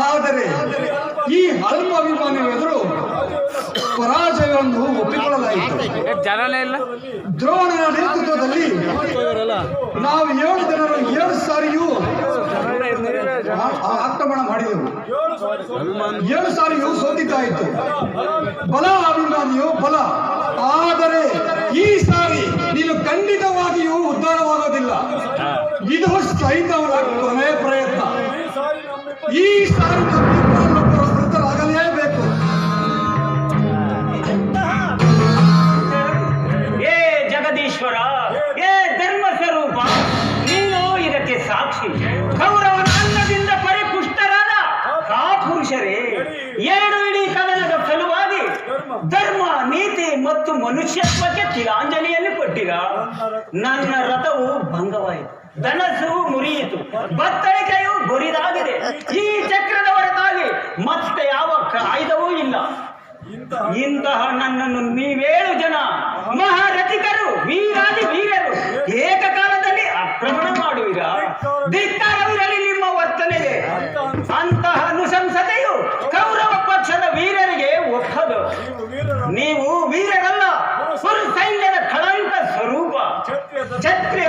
ಆದರೆ ಈ ಅಲ್ಪ ಅಭಿಮಾನಿಯೆದುರು ಪರಾಜಯವನ್ನು ಒಪ್ಪಿಕೊಳ್ಳಲಾಯಿತು. ಜನನೇ ಇಲ್ಲ. ದ್ರೋಣನ ನೇತೃತ್ವದಲ್ಲಿ ನಾವು 7 ಜನರು 7 ಸಾರಿಯೂ ಆಕ್ರಮಣ ಮಾಡಿದೆವು. 7 ಸಾರಿಯೂ ಸೋತಿದ್ದಾಯಿತು. ಬಲ ಅಭಿಮಾನಿಯು ಬಲ. ಆದರೆ ಈ ಸಾರಿ ನೀನು ಖಂಡಿತವಾಗಿಯೂ ಉದ್ಧಾರವಾಗೋದಿಲ್ಲ. ಇದು ಸೈನ್ಯವರ ಕೊನೆಯ ಪ್ರಯತ್ನ. ಈ ಸಾರಿ ವೃತ್ತರಾಗಲೇಬೇಕು. ಏ ಜಗದೀಶ್ವರ, ಏ ಧರ್ಮ ಸ್ವರೂಪ, ನೀನು ಇದಕ್ಕೆ ಸಾಕ್ಷಿ. ಕೌರವನ ಅನ್ನದಿಂದ ಪರಿಪುಷ್ಟರಾದ ಕಾಪುರುಷರೇ 2 ಇಡೀ ಕದನದ ಸಲುವಾಗಿ ಧರ್ಮ, ನೀತಿ ಮತ್ತು ಮನುಷ್ಯತ್ವಕ್ಕೆ ತಿಲಾಂಜಲಿಯಲ್ಲಿ ಕೊಟ್ಟಿರ. ನನ್ನ ರಥವು ಭಂಗವಾಯಿತು, ಧನಸ್ಸು ಮುರಿಯಿತು, ಬತ್ತಳಿಕೆಯು ಗುರಿದಾಗಿದೆ. ಈ ಚಕ್ರದ ಹೊರತಾಗಿ ಮತ್ತೆ ಯಾವ ಆಯುಧವೂ ಇಲ್ಲ. ಇಂತಹ ನನ್ನನ್ನು ನೀವೇಳು ಜನ ಮಹಾರಥಿಕರು, ವೀರಾದಿ ವೀರರು ಏಕಕಾಲದಲ್ಲಿ ಆಕ್ರಮಣ ಮಾಡುವಿರ. ಧಿಕ್ಕಾರವಿರಲಿ ನಿಮ್ಮ ವರ್ತನೆಗೆ. ಅಂತಹ ಅನುಶಂಸತೆಯು ಕೌರವ ಪಕ್ಷದ ವೀರರಿಗೆ ಒಪ್ಪದು. ನೀವು ವೀರರಲ್ಲ, ಪುರು ಸೈನ್ಯದ ಕಳಂಕ ಸ್ವರೂಪ. ಕ್ಷತ್ರಿಯ